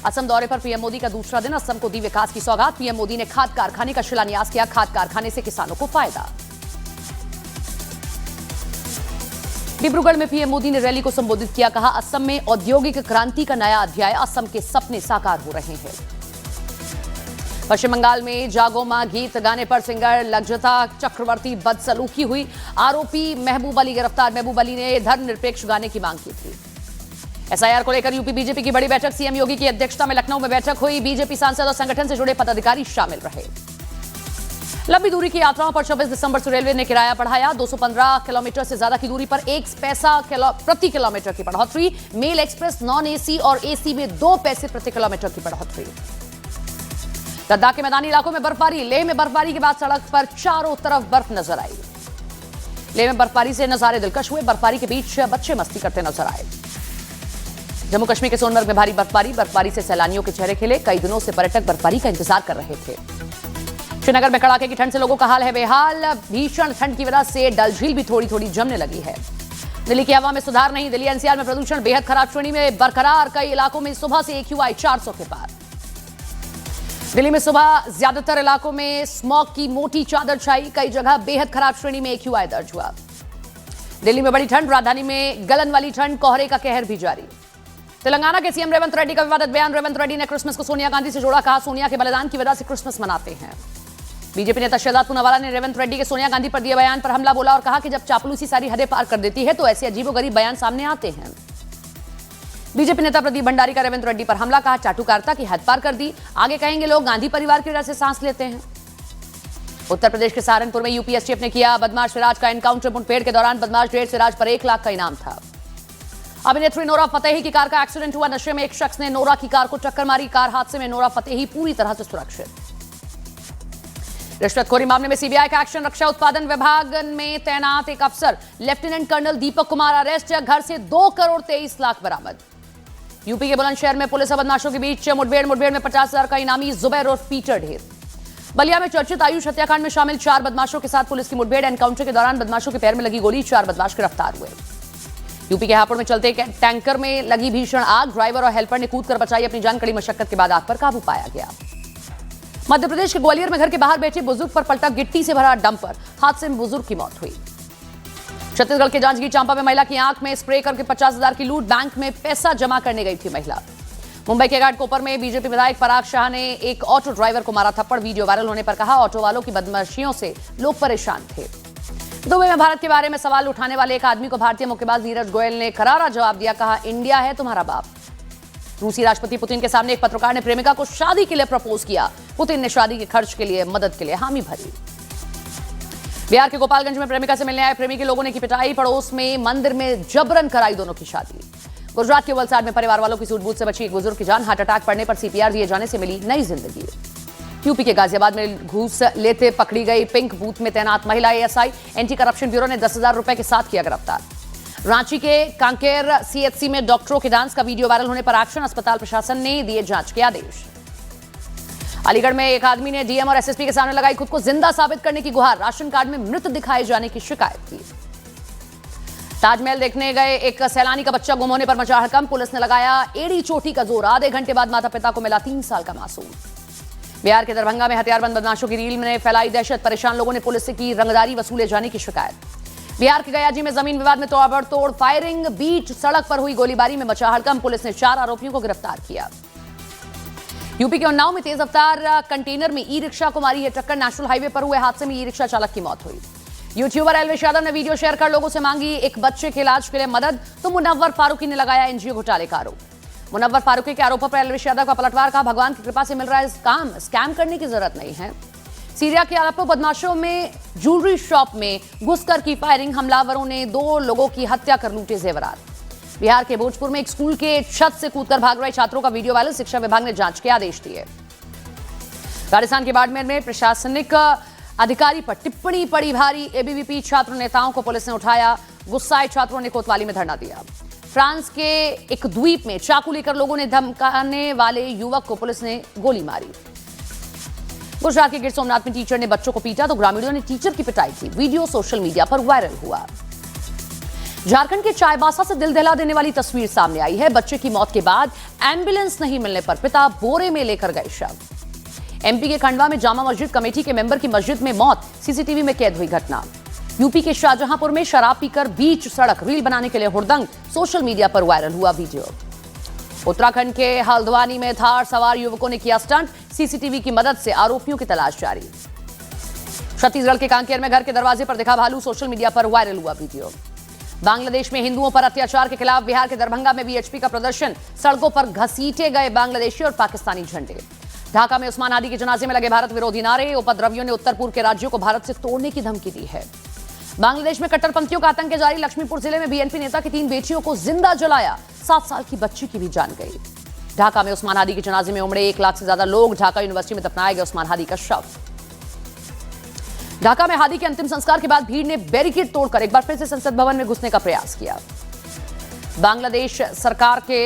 असम दौरे पर पीएम मोदी का दूसरा दिन, असम को दी विकास की सौगात। पीएम मोदी ने खाद कारखाने का शिलान्यास किया। खाद कारखाने से किसानों को फायदा। डिब्रूगढ़ में पीएम मोदी ने रैली को संबोधित किया। कहा, असम में औद्योगिक क्रांति का नया अध्याय, असम के सपने साकार हो रहे हैं। पश्चिम बंगाल में जागोमा गीत गाने पर सिंगर लगजता चक्रवर्ती बदसलूकी हुई। आरोपी महबूब अली गिरफ्तार। महबूब अली ने धर्मनिरपेक्ष गाने की मांग की थी। एसआईआर को लेकर यूपी बीजेपी की बड़ी बैठक। सीएम योगी की अध्यक्षता में लखनऊ में बैठक हुई। बीजेपी सांसद और संगठन से जुड़े पदाधिकारी शामिल रहे। लंबी दूरी की यात्राओं पर 26 दिसंबर से रेलवे ने किराया बढ़ाया। 215 किलोमीटर से ज्यादा की दूरी पर 1 पैसा प्रति किलोमीटर की बढ़ोतरी। मेल एक्सप्रेस, नॉन एसी और एसी में 2 पैसे प्रति किलोमीटर की बढ़ोतरी। लद्दाख के मैदानी इलाकों में बर्फबारी। लेह में बर्फबारी के बाद सड़क पर चारों तरफ बर्फ नजर आई। लेह में बर्फबारी से नजारे दिलकश हुए। बर्फबारी के बीच बच्चे मस्ती करते नजर आए। जम्मू कश्मीर के सोनमर्ग में भारी बर्फबारी। बर्फबारी से सैलानियों के चेहरे खिले। कई दिनों से पर्यटक बर्फबारी का इंतजार कर रहे थे। श्रीनगर में कड़ाके की ठंड से लोगों का हाल है बेहाल। भीषण ठंड की वजह से डल झील भी थोड़ी थोड़ी जमने लगी है। दिल्ली की हवा में सुधार नहीं। दिल्ली एनसीआर में प्रदूषण बेहद खराब श्रेणी में बरकरार। कई इलाकों में सुबह से AQI 400 के पार। दिल्ली में सुबह ज्यादातर इलाकों में स्मॉग की मोटी चादर छाई। कई जगह बेहद खराब श्रेणी में AQI दर्ज हुआ। दिल्ली में बड़ी ठंड। राजधानी में गलन वाली ठंड। कोहरे का कहर भी जारी। तेलंगाना के सीएम रेवंत रेड्डी का विवादित बयान। रेवंत रेड्डी ने क्रिसमस को सोनिया गांधी से जोड़ा। कहा, सोनिया के बलिदान की वजह से क्रिसमस मनाते हैं। बीजेपी नेता शहजाद पूनावाला ने रेवंत रेड्डी के सोनिया गांधी पर दिए बयान पर हमला बोला और कहा कि जब चापलूसी सारी हदें पार कर देती है तो ऐसे अजीबोगरीब बयान सामने आते हैं। बीजेपी नेता प्रदीप भंडारी का रेवंत रेड्डी पर हमला। कहा, चाटुकारिता की हद पार कर दी। आगे कहेंगे लोग गांधी परिवार की वजह से सांस लेते हैं। उत्तर प्रदेश के सहारनपुर में यूपी एसटीएफ ने किया बदमाश सिराज का एनकाउंटर। मुठभेड़ के दौरान बदमाश ढेर सिराज पर 1 लाख का इनाम था। अभिनेत्री नोरा फतेही की कार का एक्सीडेंट हुआ। नशे में एक शख्स ने नोरा की कार को टक्कर मारी। कार हादसे में नोरा फतेही पूरी तरह से सुरक्षित। रिश्वतखोरी मामले में सीबीआई का एक्शन। रक्षा उत्पादन विभाग में तैनात एक अफसर lieutenant colonel Deepak Kumar arrest. घर से 2 करोड़ 23 लाख बरामद। यूपी के बुलंदशहर में पुलिस और बदमाशों के बीच मुठभेड़ में 50,000 का इनामी जुबैर और पीटर ढेर। बलिया में चर्चित आयुष हत्याकांड में शामिल 4 बदमाशों के साथ पुलिस की मुठभेड़। एनकाउंटर के दौरान बदमाशों के पैर में लगी गोली। 4 बदमाश गिरफ्तार हुए। यूपी के हापुड़ में चलते टैंकर में लगी भीषण आग। ड्राइवर और हेल्पर ने कूदकर बचाई अपनी जान। कड़ी मशक्कत के बाद आग पर काबू पाया गया। मध्य प्रदेश के ग्वालियर में घर के बाहर बैठे बुजुर्ग पर पलटा गिट्टी से भरा डंपर। हादसे में बुजुर्ग की मौत हुई। छत्तीसगढ़ के जांजगीर चांपा में महिला की आंख में स्प्रे करके 50,000 की लूट। बैंक में पैसा जमा करने गई थी महिला। मुंबई के घाटकोपर में बीजेपी विधायक पराग शाह ने एक ऑटो ड्राइवर को मारा थप्पड़। वीडियो वायरल होने पर कहा, ऑटो वालों की बदमाशियों से लोग परेशान थे। दुबई में भारत के बारे में सवाल उठाने वाले एक आदमी को भारतीय मुक्केबाज नीरज गोयल ने करारा जवाब दिया। कहा, इंडिया है तुम्हारा बाप। रूसी राष्ट्रपति पुतिन के सामने एक पत्रकार ने प्रेमिका को शादी के लिए प्रपोज किया। पुतिन ने शादी के खर्च के लिए मदद के लिए हामी भरी। बिहार के गोपालगंज में प्रेमिका से मिलने आए प्रेमी के लोगों ने की पिटाई। पड़ोस में मंदिर में जबरन कराई दोनों की शादी। गुजरात के वलसाड में परिवार वालों की सूझबूझ से बची एक बुजुर्ग की जान। हार्ट अटैक पड़ने पर CPR दिए जाने से मिली नई जिंदगी। यूपी के गाजियाबाद में घूस लेते पकड़ी गई पिंक बूथ में तैनात महिला ASI। एंटी करप्शन ब्यूरो ने 10,000 रुपए के साथ किया गिरफ्तार। रांची के कांकेर CHC में डॉक्टरों के डांस का वीडियो वायरल होने पर एक्शन। अस्पताल प्रशासन ने दिए जांच के आदेश। अलीगढ़ में एक आदमी ने DM और SSP के सामने लगाई खुद को जिंदा साबित करने की गुहार। राशन कार्ड में मृत दिखाए जाने की शिकायत की। ताजमहल देखने गए एक सैलानी का बच्चा गुम होने पर मचा हड़कंप। पुलिस ने लगाया एड़ी चोटी का जोर। आधे घंटे बाद माता पिता को मिला 3 साल का मासूम। बिहार के दरभंगा में हथियारबंद बदमाशों की रील में फैलाई दहशत। परेशान लोगों ने पुलिस से की रंगदारी वसूले जाने की शिकायत। बिहार के गयाजी में जमीन विवाद में ताबड़तोड़ फायरिंग। बीच सड़क पर हुई गोलीबारी में मचा हड़कंप। पुलिस ने 4 आरोपियों को गिरफ्तार किया। यूपी के उन्नाव में तेज रफ्तार कंटेनर में ई-रिक्शा को मारी है टक्कर। नेशनल हाईवे पर हुए हादसे में ई-रिक्शा चालक की मौत हुई। यूट्यूबर एल्विश यादव ने वीडियो शेयर कर लोगों से मांगी एक बच्चे के इलाज के लिए मदद। तो मुनव्वर फारूकी ने लगाया NGO घोटाले का आरोप। मुनव्वर फारूकी के आरोपों पर एल्विश यादव का पलटवार। कहा, भगवान की कृपा से मिल रहा है काम, स्कैम करने की जरूरत नहीं है। सीरिया के अलेप्पो बदमाशों में ज्वेलरी शॉप में घुसकर की फायरिंग। हमलावरों ने 2 लोगों की हत्या कर लूटे जेवरात। बिहार के भोजपुर में एक स्कूल के छत से कूदकर भाग रहे छात्रों का वीडियो वायरल। शिक्षा विभाग ने जांच के आदेश दिए। राजस्थान के बाड़मेर में प्रशासनिक अधिकारी पर टिप्पणी पड़ी भारी। ABVP छात्र नेताओं को पुलिस ने उठाया। गुस्साए छात्रों ने कोतवाली में धरना दिया। फ्रांस के एक द्वीप में चाकू लेकर लोगों ने धमकाने वाले युवक को पुलिस ने गोली मारी। गुजरात के गिर सोमनाथ में टीचर ने बच्चों को पीटा तो ग्रामीणों ने टीचर की पिटाई की। वीडियो सोशल मीडिया पर वायरल हुआ। झारखंड के चाईबासा से दिल दहला देने वाली तस्वीर सामने आई है। बच्चे की मौत के बाद एम्बुलेंस नहीं मिलने पर पिता बोरे में लेकर गए शव। एमपी के खंडवा में जामा मस्जिद कमेटी के मेंबर की मस्जिद में मौत, सीसीटीवी में कैद हुई घटना। यूपी के शाहजहांपुर में शराब पीकर बीच सड़क रील बनाने के लिए हुड़दंग, सोशल मीडिया पर वायरल हुआ वीडियो। उत्तराखंड के हल्द्वानी में थार सवार युवकों ने किया स्टंट, सीसीटीवी की मदद से आरोपियों की तलाश जारी। छत्तीसगढ़ के कांकेर में घर के दरवाजे पर दिखा भालू, सोशल मीडिया पर वायरल हुआ वीडियो। बांग्लादेश में हिंदुओं पर अत्याचार के खिलाफ बिहार के दरभंगा में बीएचपी का प्रदर्शन, सड़कों पर घसीटे गए बांग्लादेशी और पाकिस्तानी झंडे। ढाका में उस्मान हादी के जनाजे में लगे भारत विरोधी नारे, उपद्रवियों ने उत्तर पूर्व के राज्यों को भारत से तोड़ने की धमकी दी है। बांग्लादेश में कट्टरपंथियों का आतंक जारी, लक्ष्मीपुर जिले में बीएनपी नेता की 3 बेटियों को जिंदा जलाया, 7 साल की बच्ची की भी जान गई। ढाका में उस्मान हादी के जनाजे में उमड़े 1 लाख से ज्यादा लोग, ढाका यूनिवर्सिटी में दफनाया गया उस्मान हादी का शव। ढाका में हादी के अंतिम संस्कार के बाद भीड़ ने बैरिकेड तोड़कर एक बार फिर से संसद भवन में घुसने का प्रयास किया। बांग्लादेश सरकार के